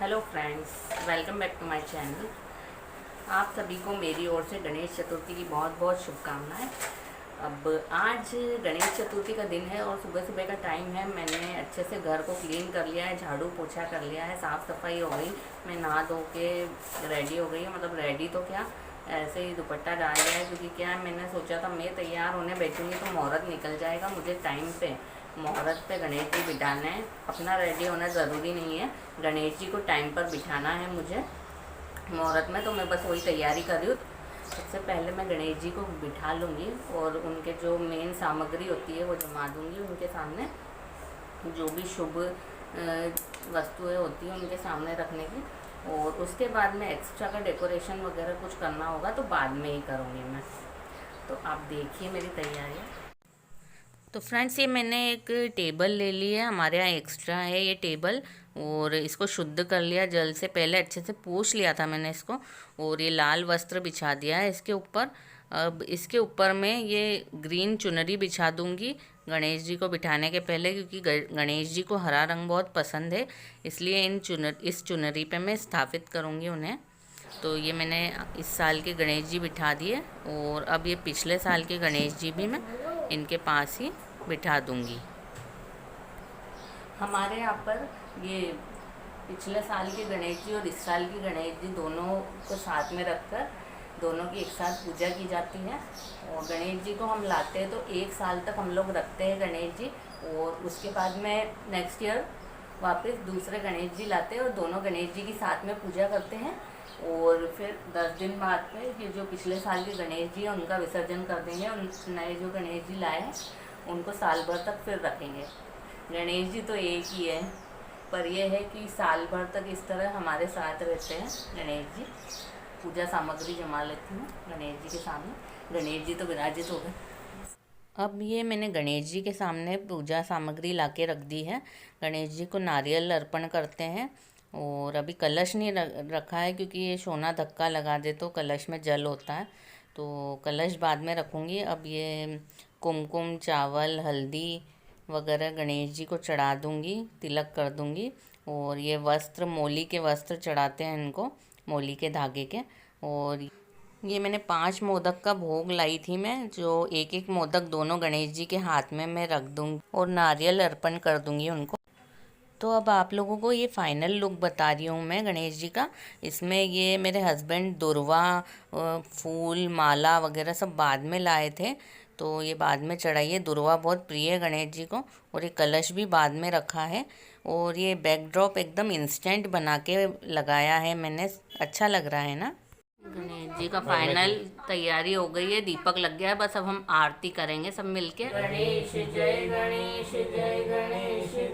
Hello friends, welcome back to my channel. आप सभी को मेरी ओर से गणेश चतुर्थी की बहुत बहुत शुभकामनाएं। अब आज गणेश चतुर्थी का दिन है और सुबह सुबह का टाइम है। मैंने अच्छे से घर को क्लीन कर लिया है, झाड़ू पोछा कर लिया है, साफ़ सफाई हो गई। मैं नहा धो के रेडी हो गई, मतलब रेडी तो क्या, ऐसे ही दुपट्टा डाल दिया है, क्योंकि क्या है, मैंने सोचा था मैं तैयार होने बैठूंगी तो मुहूर्त निकल जाएगा। मुझे टाइम पे मुहूर्त पे गणेश जी बिठाना है। अपना रेडी होना ज़रूरी नहीं है, गणेश जी को टाइम पर बिठाना है मुझे मुहूर्त में। तो मैं बस वही तैयारी कर रही हूँ। सबसे पहले मैं गणेश जी को बिठा लूँगी और उनके जो मेन सामग्री होती है वो जमा दूँगी उनके सामने। जो भी शुभ वस्तुएं होती हैं उनके सामने रखने की। और उसके बाद में एक्स्ट्रा का डेकोरेशन वगैरह कुछ करना होगा तो बाद में ही करूँगी मैं। तो आप देखिए मेरी तैयारी। तो फ्रेंड्स, ये मैंने एक टेबल ले ली है, हमारे यहाँ एक्स्ट्रा है ये टेबल। और इसको शुद्ध कर लिया जल से, पहले अच्छे से पोंछ लिया था मैंने इसको। और ये लाल वस्त्र बिछा दिया है इसके ऊपर। अब इसके ऊपर मैं ये ग्रीन चुनरी बिछा दूंगी गणेश जी को बिठाने के पहले, क्योंकि गणेश जी को हरा रंग बहुत पसंद है, इसलिए इस चुनरी पे मैं स्थापित करूँगी उन्हें। तो ये मैंने इस साल के गणेश जी बिठा दिए। और अब ये पिछले साल के गणेश जी भी मैं इनके पास ही बिठा दूंगी। हमारे यहाँ पर ये पिछले साल के गणेश जी और इस साल की गणेश जी दोनों को साथ में रखकर दोनों की एक साथ पूजा की जाती है। और गणेश जी को हम लाते हैं तो एक साल तक हम लोग रखते हैं गणेश जी, और उसके बाद में नेक्स्ट ईयर वापस दूसरे गणेश जी लाते हैं और दोनों गणेश जी की साथ में पूजा करते हैं। और फिर 10 दिन बाद में ये जो पिछले साल के गणेश जी हैं उनका विसर्जन कर देंगे और नए जो गणेश जी लाए हैं उनको साल भर तक फिर रखेंगे। गणेश जी तो एक ही है, पर यह है कि साल भर तक इस तरह हमारे साथ रहते हैं गणेश जी। पूजा सामग्री जमा लेती हूँ गणेश जी के सामने। गणेश जी तो विराजित हो गए। अब ये मैंने गणेश जी के सामने पूजा सामग्री लाके रख दी है। गणेश जी को नारियल अर्पण करते हैं। और अभी कलश नहीं रखा है, क्योंकि ये सोना धक्का लगा दे तो कलश में जल होता है, तो कलश बाद में रखूँगी। अब ये कुमकुम, चावल, हल्दी वगैरह गणेश जी को चढ़ा दूँगी, तिलक कर दूँगी। और ये वस्त्र, मोली के वस्त्र चढ़ाते हैं इनको, मोली के धागे के। और ये मैंने 5 मोदक का भोग लाई थी मैं, जो एक एक मोदक दोनों गणेश जी के हाथ में मैं रख दूँगी और नारियल अर्पण कर दूँगी उनको। तो अब आप लोगों को ये फाइनल लुक बता रही हूँ मैं गणेश जी का। इसमें ये मेरे हस्बैंड दुर्वा, फूल, माला वगैरह सब बाद में लाए थे, तो ये बाद में चढ़ाइए। दुर्वा बहुत प्रिय है गणेश जी को। और ये कलश भी बाद में रखा है। और ये बैकड्रॉप एकदम इंस्टेंट बना के लगाया है मैंने, अच्छा लग रहा है ना। गणेश जी का फाइनल तैयारी हो गई है, दीपक लग गया है, बस अब हम आरती करेंगे सब मिलके। गणेश जय गणेश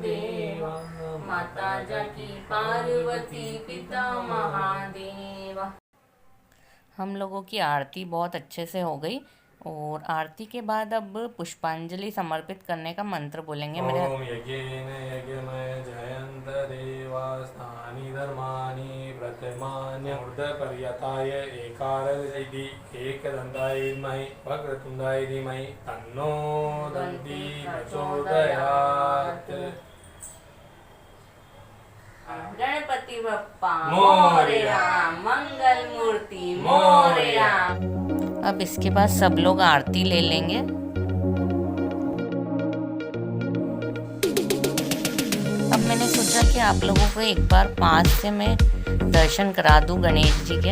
देवा, माता जाकी पार्वती पिता महादेवा। हम लोगों की आरती बहुत अच्छे से हो गई। और आरती के बाद अब पुष्पांजलि समर्पित करने का मंत्र बोलेंगे मेरे। ओम यज्ञेन यज्ञमय जयंत देवास्तानि धर्माणि प्रथमान्यर्धपर्यताय एकारदिति एकदन्ताय धीमहि वक्रतुण्डाय धीमहि तन्नो दन्ति प्रचोदयात्। गणपति बप्पा मोरया, मंगल मूर्ति मोरया। अब इसके बाद सब लोग आरती ले लेंगे। अब मैंने सोचा कि आप लोगों को एक बार पास से मैं दर्शन करा दूं गणेश जी के।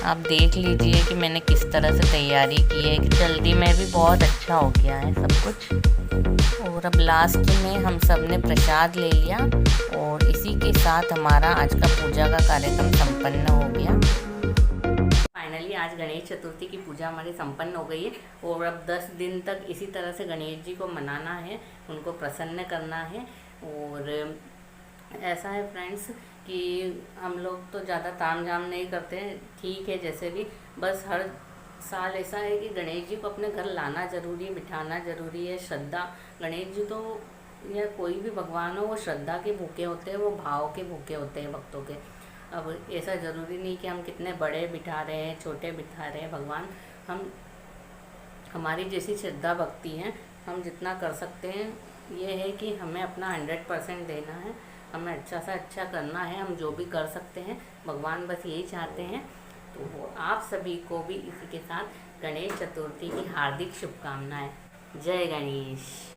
आप देख लीजिए कि मैंने किस तरह से तैयारी की है, कि जल्दी में भी बहुत अच्छा हो गया है सब कुछ। और अब लास्ट में हम सब ने प्रसाद ले लिया और इसी के साथ हमारा आज का पूजा का कार्यक्रम संपन्न हो गया। फाइनली आज गणेश चतुर्थी की पूजा हमारी संपन्न हो गई है। और अब 10 दिन तक इसी तरह से गणेश जी को मनाना है, उनको प्रसन्न करना है। और ऐसा है फ्रेंड्स कि हम लोग तो ज़्यादा ताम झाम नहीं करते हैं, ठीक है, जैसे भी, बस हर साल ऐसा है कि गणेश जी को अपने घर लाना ज़रूरी है, बिठाना ज़रूरी है। श्रद्धा, गणेश जी तो या कोई भी भगवान हो, वो श्रद्धा के भूखे होते हैं, वो भाव के भूखे होते हैं भक्तों के। अब ऐसा ज़रूरी नहीं कि हम कितने बड़े बिठा रहे हैं, छोटे बिठा रहे हैं भगवान। हम, हमारी जैसी श्रद्धा भक्ति है, हम जितना कर सकते हैं। ये है कि हमें अपना 100% देना है हमें अच्छा से अच्छा करना है, हम जो भी कर सकते हैं भगवान बस यही चाहते हैं। तो आप सभी को भी इसी के साथ गणेश चतुर्थी की हार्दिक शुभकामनाएं। जय गणेश।